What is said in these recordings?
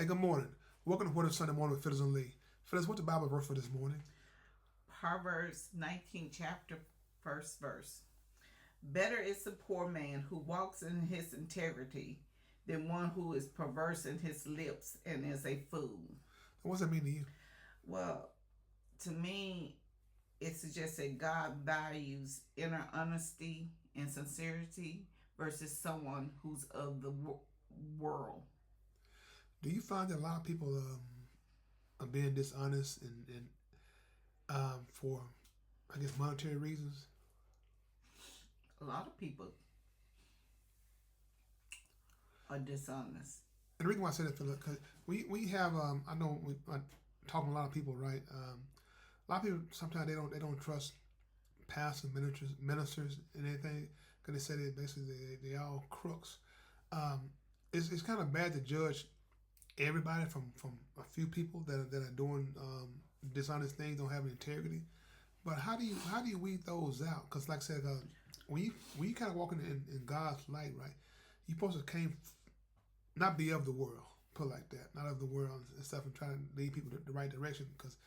Hey, good morning. Welcome to Word of Sunday Morning with Phyllis and Lee. Phyllis, what's the Bible verse for this morning? Proverbs 19 chapter, first verse. Better is the poor man who walks in his integrity than one who is perverse in his lips and is a fool. What does that mean to you? Well, to me, it suggests that God values inner honesty and sincerity versus someone who's of the world. Do you find that a lot of people are being dishonest and for, I guess, monetary reasons? A lot of people are dishonest. And the reason why I say that, Phyllis, because we have, I know I talking to a lot of people, right? A lot of people sometimes they don't trust pastors, ministers, and anything because they say that basically they all crooks. Um, it's kind of bad to judge everybody from a few people that are doing dishonest things, don't have integrity. But how do you weed those out? Because like I said, when you kind of walking in God's light, right? You supposed to not be of the world, put it like that, not of the world and stuff, and trying to lead people the right direction. Because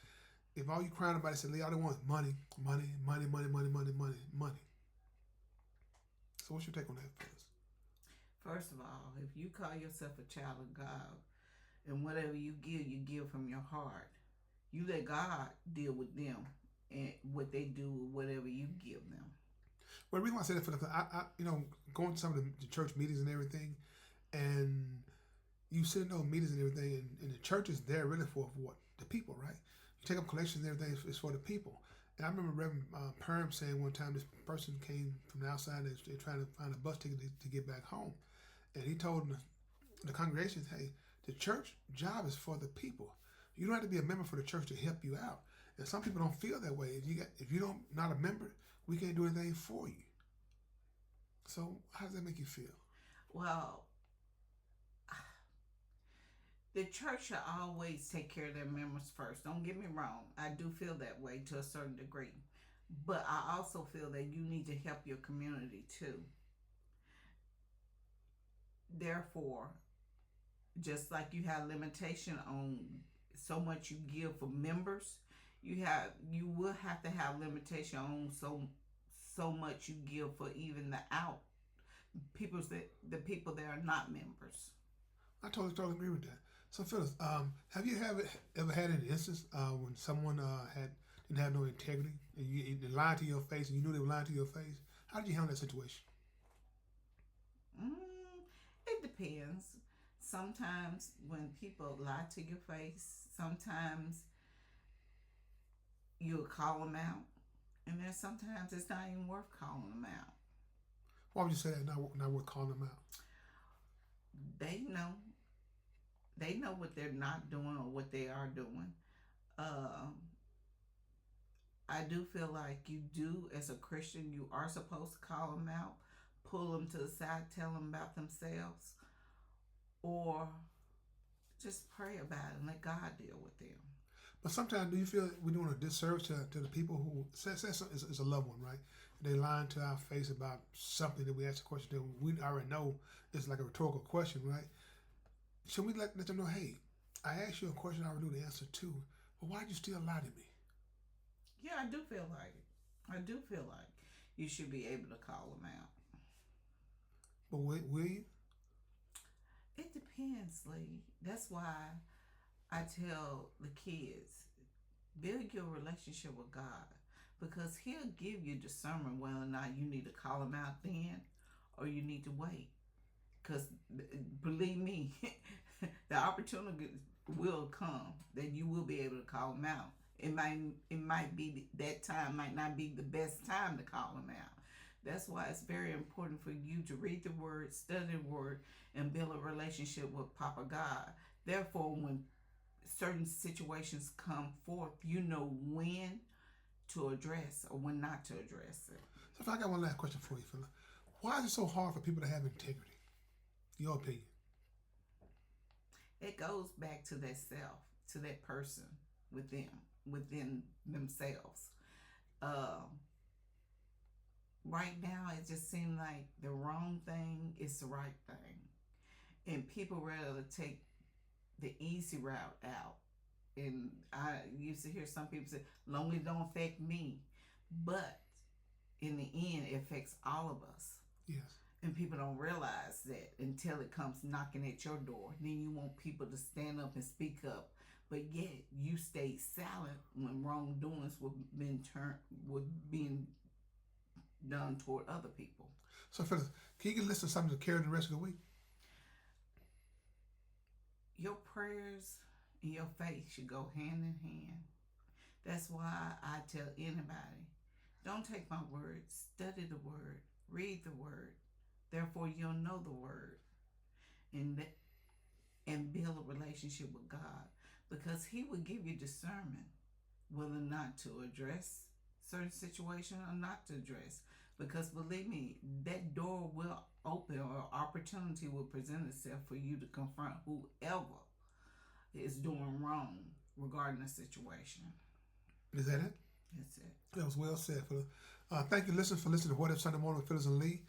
if all you crying about is say, all they want is money, money, money, money, money, money, money, money. So what's your take on that, fellas? First of all, if you call yourself a child of God, and whatever you give from your heart. You let God deal with them and what they do with whatever you give them. Well, the reason why I say that, because going to some of the church meetings and everything, and you sit in those meetings and everything, and the church is there really for what? The people, right? You take up collections and everything, it's for the people. And I remember Reverend Perm saying one time this person came from the outside, they're trying to find a bus ticket to get back home. And he told the congregation, hey, the church job is for the people. You don't have to be a member for the church to help you out. And some people don't feel that way. If you don't not a member, we can't do anything for you. So how does that make you feel? Well, the church should always take care of their members first. Don't get me wrong. I do feel that way to a certain degree. But I also feel that you need to help your community too. Therefore, just like you have limitation on so much you give for members, you will have to have limitation on so much you give for even the people that are not members. I totally agree with that. So Phyllis, have you ever had an instance when someone didn't have no integrity and they lied to your face and you knew they were lying to your face? How did you handle that situation? It depends. Sometimes when people lie to your face, sometimes you'll call them out, and then sometimes it's not even worth calling them out. Why would you say that? Not worth calling them out. They know, they know what they're not doing or what they are doing. Um, I do feel like you do, as a Christian, you are supposed to call them out, pull them to the side, tell them about themselves, or just pray about it and let God deal with them. But sometimes, do you feel we're doing a disservice to the people who say it's a loved one, right? They lying to our face about something that we asked a question that we already know is like a rhetorical question, right? Should we let them know, hey, I asked you a question I already knew the answer to, but why did you still lie to me? Yeah, I do feel like it. I do feel like you should be able to call them out. But will you? It depends, Lee. That's why I tell the kids build your relationship with God because He'll give you discernment whether or not you need to call Him out then or you need to wait. Because believe me, the opportunity will come that you will be able to call Him out. It might be that time might not be the best time to call Him out. That's why it's very important for you to read the Word, study the Word, and build a relationship with Papa God. Therefore, when certain situations come forth, you know when to address or when not to address it. So if I got one last question for you, Philip, why is it so hard for people to have integrity? Your opinion. It goes back to that self, to that person within themselves. Um, right now, it just seems like the wrong thing is the right thing, and people rather take the easy route out. And I used to hear some people say, long as it don't affect me. But in the end, it affects all of us. Yes. And people don't realize that until it comes knocking at your door. Then you want people to stand up and speak up. But yet you stayed silent when wrongdoings were being done toward other people. So, Phyllis, can you listen to something to carry the rest of the week? Your prayers and your faith should go hand in hand. That's why I tell anybody, don't take my word, study the word, read the word. Therefore, you'll know the word and and build a relationship with God, because He will give you discernment whether or not to address certain situation or not to address. Because believe me, that door will open or opportunity will present itself for you to confront whoever is doing wrong regarding the situation. Is that it? That's it. That was well said, Phyllis. Thank you, listeners, for listening to What If Sunday Morning with Phyllis and Lee.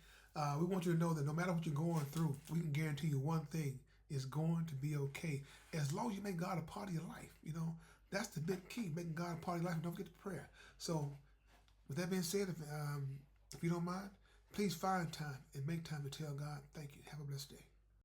We want you to know that no matter what you're going through, we can guarantee you one thing: it's going to be okay. As long as you make God a part of your life, that's the big key: making God a part of your life. And don't forget the prayer. So, with that being said, if you don't mind, please find time and make time to tell God thank you. Have a blessed day.